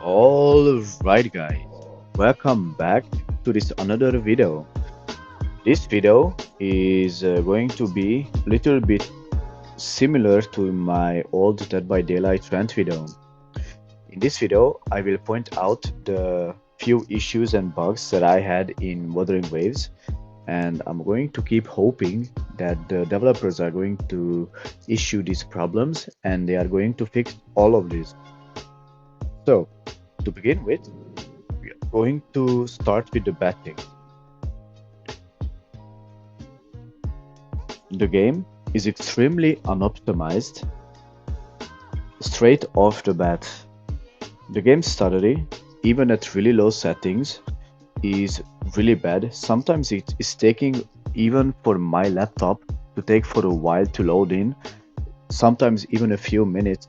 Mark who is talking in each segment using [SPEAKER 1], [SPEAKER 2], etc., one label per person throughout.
[SPEAKER 1] Alright guys, welcome back to this another video. This video is going to be a little bit similar to my old Dead by Daylight Rant video. In this video, I will point out the few issues and bugs that I had in Wuthering Waves, and I'm going to keep hoping that the developers are going to issue these problems and they are going to fix all of these. So, to begin with, we are going to start with the bad thing. The game is extremely unoptimized straight off the bat. The game stuttery, even at really low settings, is really bad. Sometimes it is taking, even for my laptop, to take for a while to load in, sometimes even a few minutes.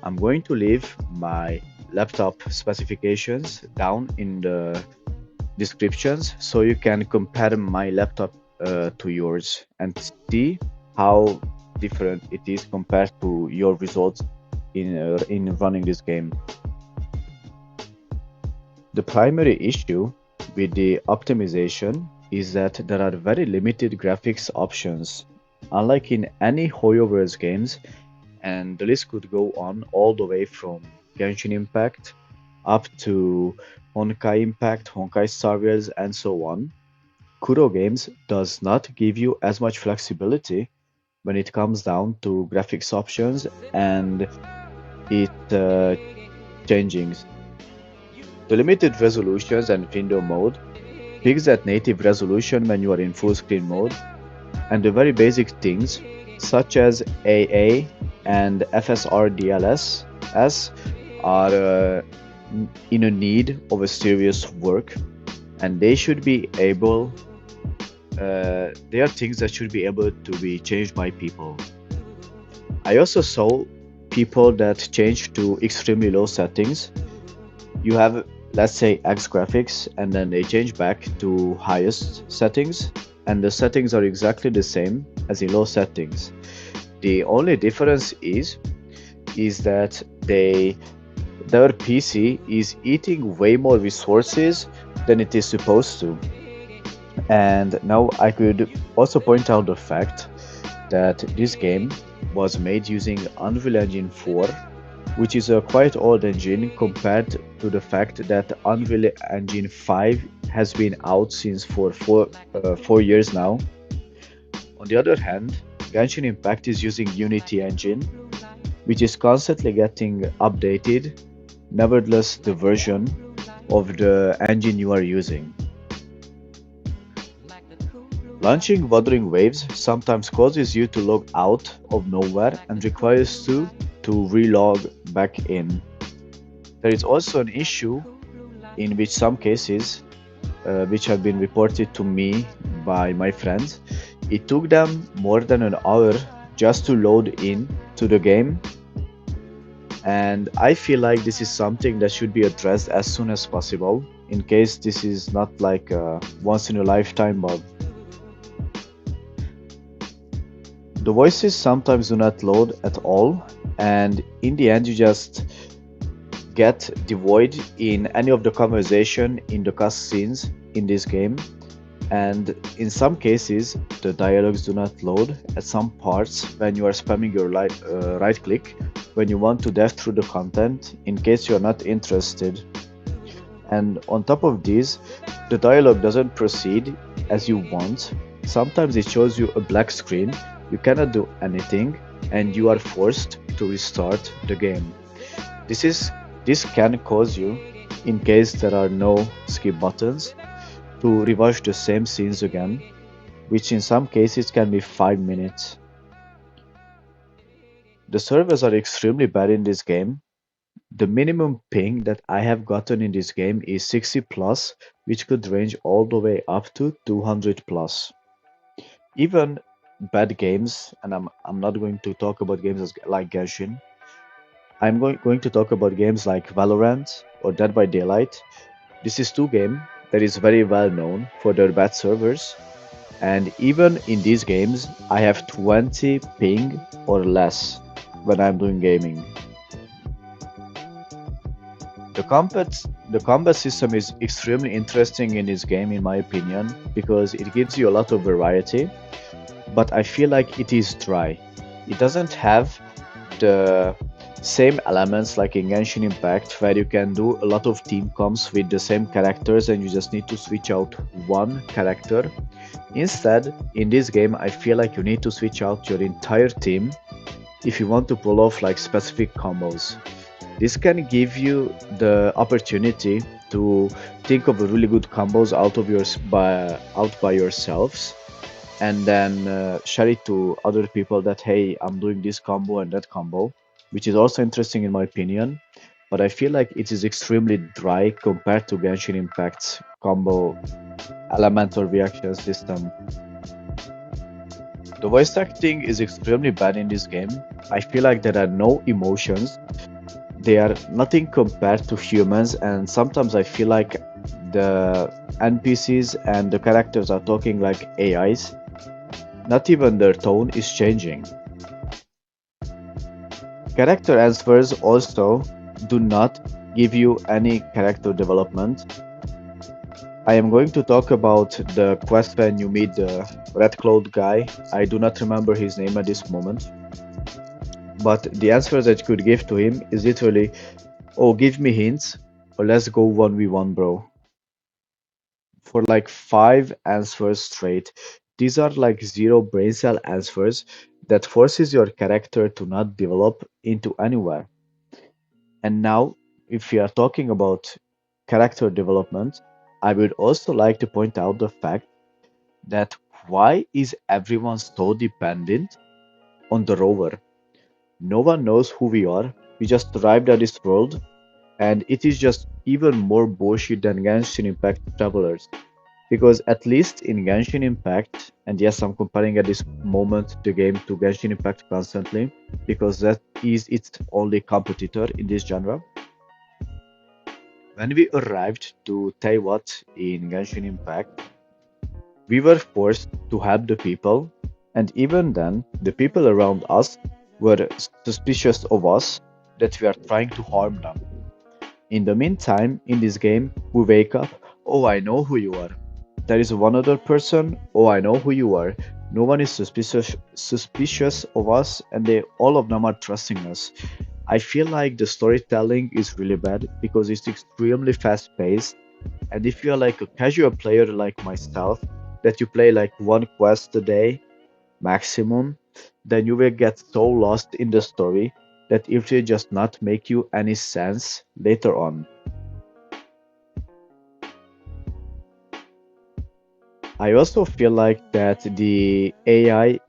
[SPEAKER 1] I'm going to leave my laptop specifications down in the descriptions so you can compare my laptop to yours and see how different it is compared to your results in running this game. The primary issue with the optimization is that there are very limited graphics options, unlike in any HoYoverse games, and the list could go on all the way from Genshin Impact up to Honkai Impact, Honkai Star Rails, and so on. Kuro Games does not give you as much flexibility when it comes down to graphics options and its changings. The limited resolutions and window mode fix that native resolution when you are in full screen mode, and the very basic things such as AA and FSR DLSS are in a need of a serious work, and they should be able they are things that should be able to be changed by people. I also saw people that change to extremely low settings. You have, let's say, X graphics, and then they change back to highest settings, and the settings are exactly the same as in low settings. The only difference is that their PC is eating way more resources than it is supposed to. And now I could also point out the fact that this game was made using Unreal Engine 4, which is a quite old engine compared to the fact that Unreal Engine 5 has been out since for 4 years now. On the other hand, Genshin Impact is using Unity engine, which is constantly getting updated, nevertheless the version of the engine you are using. Launching Wuthering Waves sometimes causes you to log out of nowhere and requires you to relog back in. There is also an issue in which some cases, which have been reported to me by my friends, it took them more than an hour just to load in to the game, and I feel like this is something that should be addressed as soon as possible, in case this is not like a once in a lifetime bug. The voices sometimes do not load at all, and in the end you just get devoid in any of the conversation in the cutscenes in this game, and in some cases the dialogues do not load at some parts when you are spamming your right click when you want to death through the content in case you are not interested. And on top of this, the dialogue doesn't proceed as you want. Sometimes it shows you a black screen, you cannot do anything, and you are forced to restart the game. This can cause you, in case there are no skip buttons, to rewatch the same scenes again, which in some cases can be 5 minutes. The servers are extremely bad in this game. The minimum ping that I have gotten in this game is 60 plus, which could range all the way up to 200 plus. Even bad games, and I'm not going to talk about games like Genshin. I'm going to talk about games like Valorant or Dead by Daylight. This is two games that is very well known for their bad servers, and even in these games I have 20 ping or less when I'm doing gaming. The The combat system is extremely interesting in this game, in my opinion, because it gives you a lot of variety, but I feel like it is dry. It doesn't have the same elements like in Genshin Impact, where you can do a lot of team comps with the same characters and you just need to switch out one character. Instead, in this game, I feel like you need to switch out your entire team if you want to pull off like specific combos. This can give you the opportunity to think of really good combos out by yourselves, and then share it to other people that hey, I'm doing this combo and that combo, which is also interesting in my opinion. But I feel like it is extremely dry compared to Genshin Impact's combo element or reaction system. The voice acting is extremely bad in this game. I feel like there are no emotions. They are nothing compared to humans, and sometimes I feel like the NPCs and the characters are talking like AIs. Not even their tone is changing. Character answers also do not give you any character development. I am going to talk about the quest when you meet the red cloud guy. I do not remember his name at this moment. But the answers that you could give to him is literally, oh, give me hints, or let's go 1v1, bro. For like 5 answers straight. These are like zero brain cell answers that forces your character to not develop into anywhere. And now, if we are talking about character development, I would also like to point out the fact that why is everyone so dependent on the rover? No one knows who we are. We just arrived at this world, and it is just even more bullshit than Genshin Impact Travelers. Because at least in Genshin Impact, and yes, I'm comparing at this moment the game to Genshin Impact constantly, because that is its only competitor in this genre. When we arrived to Teiwat in Genshin Impact, we were forced to help the people, and even then, the people around us were suspicious of us that we are trying to harm them. In the meantime, in this game, we wake up, oh, I know who you are. There is one other person, oh, I know who you are. No one is suspicious of us, and all of them are trusting us. I feel like the storytelling is really bad because it's extremely fast paced, and if you're like a casual player like myself, that you play like one quest a day maximum, then you will get so lost in the story that it will just not make you any sense later on. I also feel like that the AI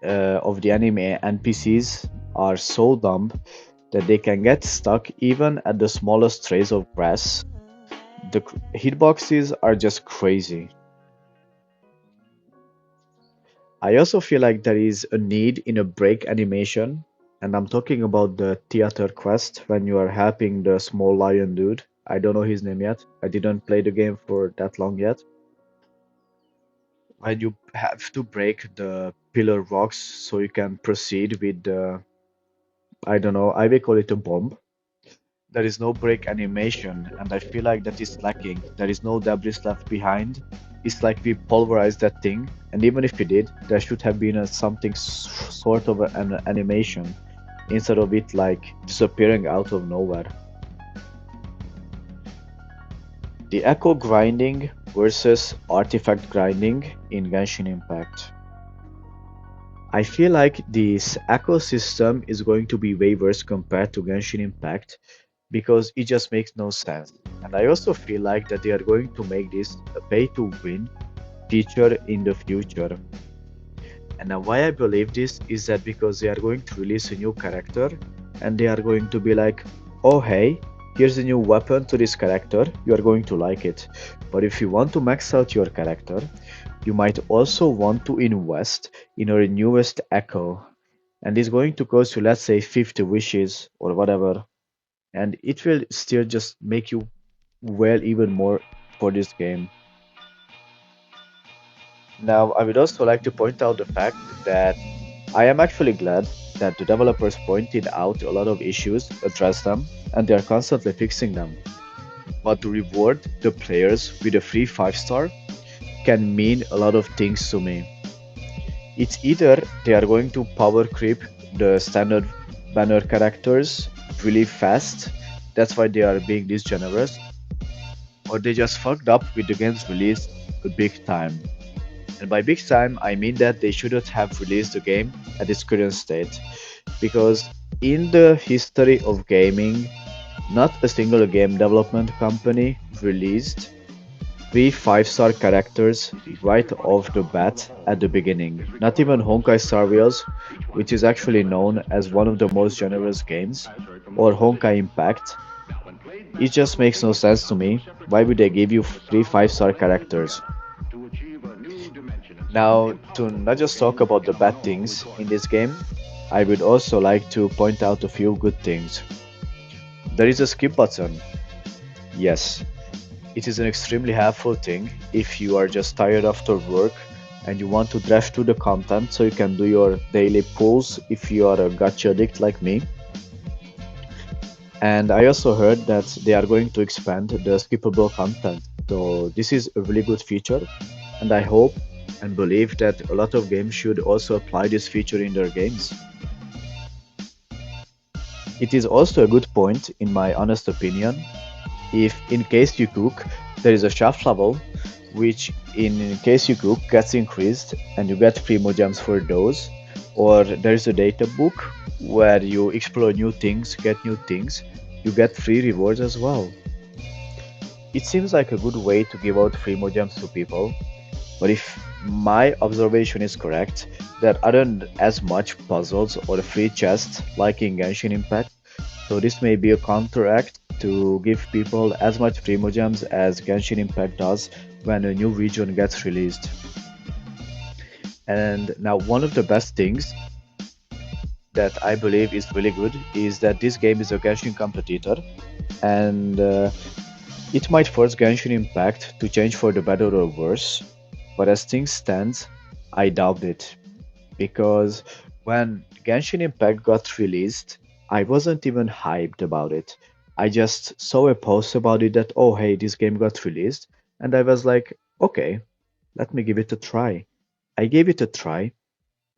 [SPEAKER 1] of the anime NPCs are so dumb that they can get stuck even at the smallest trace of grass. The hitboxes are just crazy. I also feel like there is a need in a break animation, and I'm talking about the theater quest when you are helping the small lion dude. I don't know his name yet. I didn't play the game for that long yet. When you have to break the pillar rocks so you can proceed with the, I don't know, I will call it a bomb. There is no break animation, and I feel like that is lacking. There is no debris left behind. It's like we pulverized that thing, and even if we did, there should have been something sort of an animation instead of it like disappearing out of nowhere. The echo grinding versus artifact grinding in Genshin Impact. I feel like this ecosystem is going to be way worse compared to Genshin Impact because it just makes no sense. And I also feel like that they are going to make this a pay to win feature in the future. And now why I believe this is that because they are going to release a new character and they are going to be like, oh hey, here's a new weapon to this character, you are going to like it. But if you want to max out your character, you might also want to invest in our newest echo. And it's going to cost you, let's say, 50 wishes or whatever. And it will still just make you well even more for this game. Now, I would also like to point out the fact that I am actually glad that the developers pointed out a lot of issues, addressed them, and they are constantly fixing them. But to reward the players with a free 5 star can mean a lot of things to me. It's either they are going to power creep the standard banner characters really fast, that's why they are being this generous, or they just fucked up with the game's release big time. And by big time, I mean that they shouldn't have released the game at its current state. Because in the history of gaming, not a single game development company released three 5 star characters right off the bat at the beginning. Not even Honkai Star Rails, which is actually known as one of the most generous games, or Honkai Impact. It just makes no sense to me. Why would they give you three 5 star characters? Now, to not just talk about the bad things in this game, I would also like to point out a few good things. There is a skip button. Yes, it is an extremely helpful thing if you are just tired after work and you want to dash through the content so you can do your daily pulls if you are a gacha addict like me. And I also heard that they are going to expand the skippable content. So this is a really good feature, and I hope and believe that a lot of games should also apply this feature in their games. It is also a good point, in my honest opinion, if in case you cook, there is a shelf level, which in case you cook gets increased and you get free modems for those, or there is a data book where you explore new things, get new things, you get free rewards as well. It seems like a good way to give out free modems to people, but if my observation is correct, there aren't as much puzzles or free chests like in Genshin Impact, so this may be a counteract to give people as much primo gems as Genshin Impact does when a new region gets released. And now one of the best things that I believe is really good is that this game is a Genshin competitor, and it might force Genshin Impact to change for the better or worse, but as things stand, I doubt it. Because when Genshin Impact got released, I wasn't even hyped about it. I just saw a post about it that, oh hey, this game got released, and I was like, okay, let me give it a try. I gave it a try,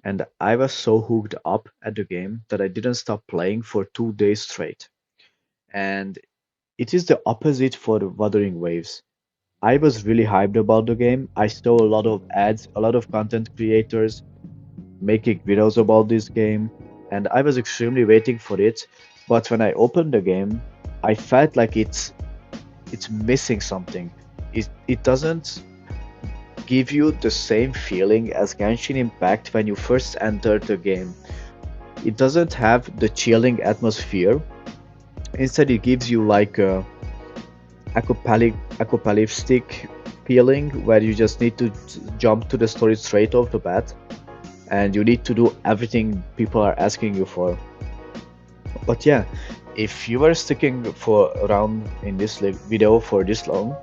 [SPEAKER 1] and I was so hooked up at the game that I didn't stop playing for 2 days straight. And it is the opposite for the Wuthering Waves. I was really hyped about the game. I saw a lot of ads, a lot of content creators making videos about this game, and I was extremely waiting for it. But when I opened the game, I felt like it's missing something. It doesn't give you the same feeling as Genshin Impact when you first entered the game. It doesn't have the chilling atmosphere. Instead, it gives you like a apocalyptic feeling where you just need to jump to the story straight off the bat and you need to do everything people are asking you for. But yeah, if you were sticking for around in this video for this long,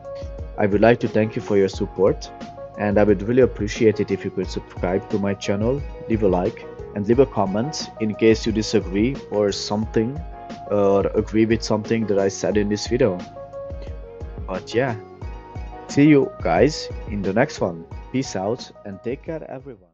[SPEAKER 1] I would like to thank you for your support, and I would really appreciate it if you could subscribe to my channel, leave a like, and leave a comment in case you disagree or something, or agree with something that I said in this video. But yeah, see you guys in the next one. Peace out and take care, everyone.